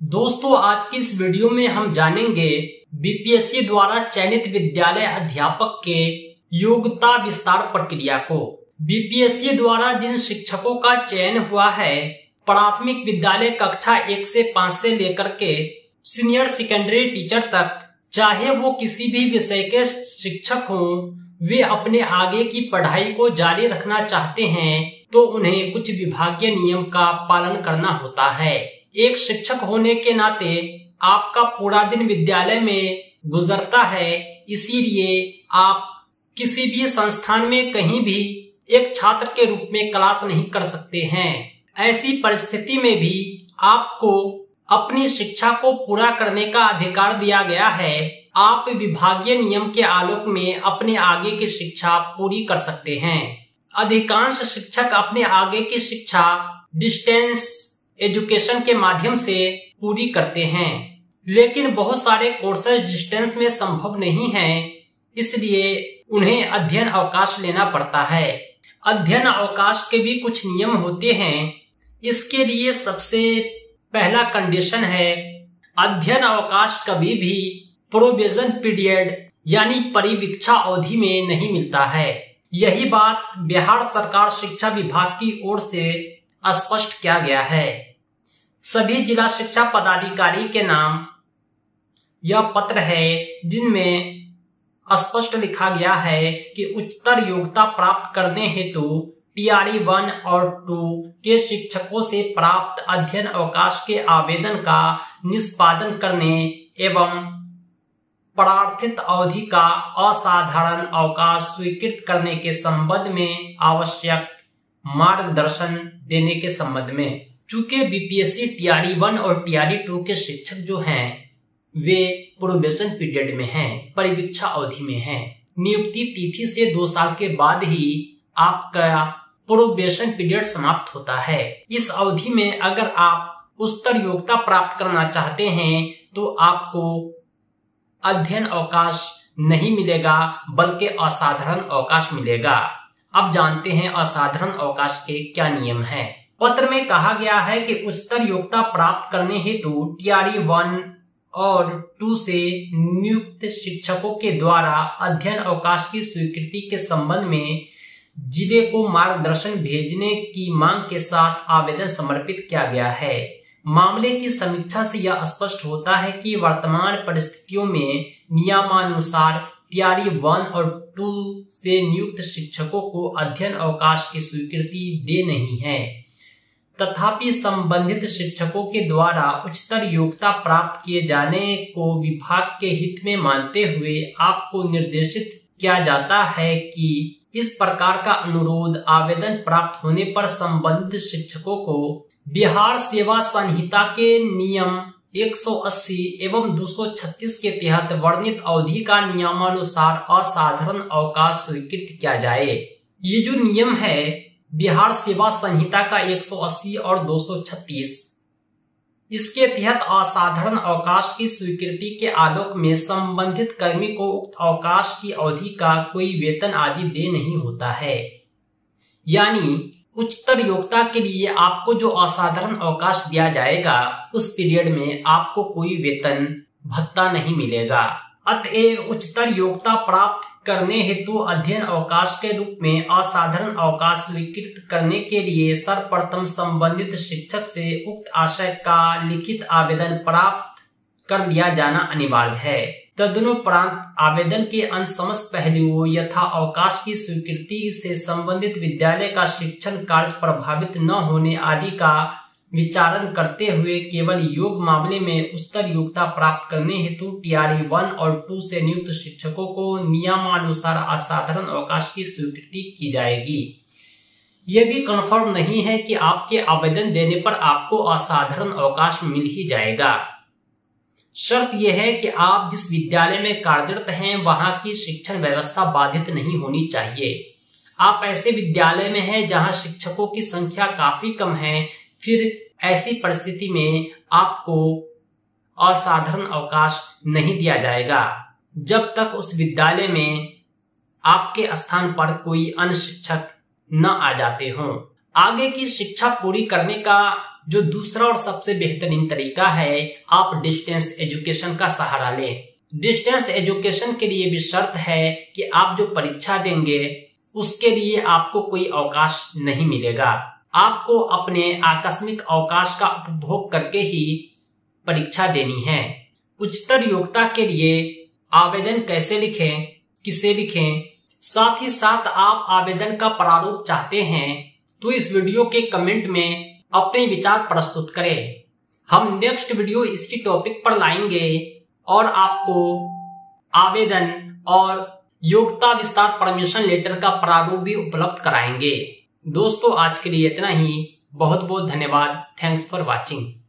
दोस्तों, आज की इस वीडियो में हम जानेंगे बीपीएससी द्वारा चयनित विद्यालय अध्यापक के योग्यता विस्तार प्रक्रिया को। बीपीएससी द्वारा जिन शिक्षकों का चयन हुआ है प्राथमिक विद्यालय कक्षा 1 से 5 से लेकर के सीनियर सेकेंडरी टीचर तक, चाहे वो किसी भी विषय के शिक्षक हों, वे अपने आगे की पढ़ाई को जारी रखना चाहते हैं तो उन्हें कुछ विभागीय नियम का पालन करना होता है। एक शिक्षक होने के नाते आपका पूरा दिन विद्यालय में गुजरता है, इसीलिए आप किसी भी संस्थान में कहीं भी एक छात्र के रूप में क्लास नहीं कर सकते हैं। ऐसी परिस्थिति में भी आपको अपनी शिक्षा को पूरा करने का अधिकार दिया गया है। आप विभागीय नियम के आलोक में अपने आगे की शिक्षा पूरी कर सकते हैं। अधिकांश शिक्षक अपने आगे की शिक्षा डिस्टेंस एजुकेशन के माध्यम से पूरी करते हैं, लेकिन बहुत सारे कोर्सेज डिस्टेंस में संभव नहीं है, इसलिए उन्हें अध्ययन अवकाश लेना पड़ता है। अध्ययन अवकाश के भी कुछ नियम होते हैं। इसके लिए सबसे पहला कंडीशन है, अध्ययन अवकाश कभी भी प्रोविजन पीरियड यानी परिवीक्षा अवधि में नहीं मिलता है। यही बात बिहार सरकार शिक्षा विभाग की ओर से स्पष्ट किया गया है। सभी जिला शिक्षा पदाधिकारी के नाम यह पत्र है जिनमें स्पष्ट लिखा गया है कि उच्चतर योग्यता प्राप्त करने हेतु टीआरई 1 और 2 के शिक्षकों से प्राप्त अध्ययन अवकाश के आवेदन का निष्पादन करने एवं प्रार्थित अवधि का असाधारण अवकाश स्वीकृत करने के संबंध में आवश्यक मार्गदर्शन देने के संबंध में। चूंकि बीपीएससी टीआरई 1 और टीआरई 2 के शिक्षक जो हैं वे प्रोबेशन पीरियड में हैं, परिवीक्षा अवधि में हैं। नियुक्ति तिथि से 2 साल के बाद ही आपका प्रोबेशन पीरियड समाप्त होता है। इस अवधि में अगर आप उच्चतर योग्यता प्राप्त करना चाहते हैं तो आपको अध्ययन अवकाश नहीं मिलेगा बल्कि असाधारण अवकाश मिलेगा। अब जानते हैं असाधारण अवकाश के क्या नियम हैं। पत्र में कहा गया है कि उच्चतर योग्यता प्राप्त करने हेतु टीआरई 1 और 2 से नियुक्त शिक्षकों के द्वारा अध्ययन अवकाश की स्वीकृति के संबंध में जिले को मार्गदर्शन भेजने की मांग के साथ आवेदन समर्पित किया गया है। मामले की समीक्षा से यह स्पष्ट होता है कि वर्तमान परिस्थितियों में नियमानुसार टीआरई 1 और 2 से नियुक्त शिक्षकों को अध्ययन अवकाश की स्वीकृति दे नहीं है। तथापि संबंधित शिक्षकों के द्वारा उच्चतर योग्यता प्राप्त किए जाने को विभाग के हित में मानते हुए आपको निर्देशित किया जाता है कि इस प्रकार का अनुरोध आवेदन प्राप्त होने पर संबंधित शिक्षकों को बिहार सेवा संहिता के नियम 180 एवं 236 के तहत वर्णित अवधि का नियमानुसार असाधारण अवकाश स्वीकृत किया जाए। ये जो नियम है बिहार सेवा संहिता का 180 और 236, इसके तहत असाधारण अवकाश की स्वीकृति के आलोक में संबंधित कर्मी को उक्त अवकाश की अवधि का कोई वेतन आदि दे नहीं होता है। यानी उच्चतर योग्यता के लिए आपको जो असाधारण अवकाश दिया जाएगा उस पीरियड में आपको कोई वेतन भत्ता नहीं मिलेगा। अतएव उच्चतर योग्यता प्राप्त करने हेतु अध्ययन अवकाश के रूप में असाधारण अवकाश स्वीकृत करने के लिए सर्वप्रथम संबंधित शिक्षक से उक्त आशय का लिखित आवेदन प्राप्त कर लिया जाना अनिवार्य है। तदनुपरांत आवेदन के अन्य समस्त पहलुओं यथा अवकाश की स्वीकृति से संबंधित विद्यालय का शिक्षण कार्य प्रभावित न होने आदि का विचारण करते हुए केवल योग मामले में उच्चतर योग्यता प्राप्त करने हेतु टीआरई 1 और 2 से नियुक्त शिक्षकों को नियमानुसार असाधारण अवकाश की स्वीकृति की जाएगी। यह भी कन्फर्म नहीं है कि आपके आवेदन देने पर आपको असाधारण अवकाश मिल ही जाएगा। शर्त यह है कि आप जिस विद्यालय में कार्यरत हैं वहां की शिक्षण व्यवस्था बाधित नहीं होनी चाहिए। आप ऐसे विद्यालय में हैं जहां शिक्षकों की संख्या काफी कम है, फिर ऐसी परिस्थिति में आपको असाधारण अवकाश नहीं दिया जाएगा जब तक उस विद्यालय में आपके स्थान पर कोई अन्य शिक्षक न आ जाते हों। आगे की शिक्षा पूरी करने का जो दूसरा और सबसे बेहतरीन तरीका है, आप डिस्टेंस एजुकेशन का सहारा लें। डिस्टेंस एजुकेशन के लिए भी शर्त है कि आप जो परीक्षा देंगे उसके लिए आपको कोई अवकाश नहीं मिलेगा। आपको अपने आकस्मिक अवकाश का उपभोग करके ही परीक्षा देनी है। उच्चतर योग्यता के लिए आवेदन कैसे लिखें, किसे लिखें, साथ ही साथ आप आवेदन का प्रारूप चाहते हैं तो इस वीडियो के कमेंट में अपने विचार प्रस्तुत करें। हम नेक्स्ट वीडियो इसकी टॉपिक पर लाएंगे और आपको आवेदन और योग्यता विस्तार परमिशन लेटर का प्रारूप भी उपलब्ध कराएंगे। दोस्तों, आज के लिए इतना ही। बहुत बहुत धन्यवाद। Thanks for watching.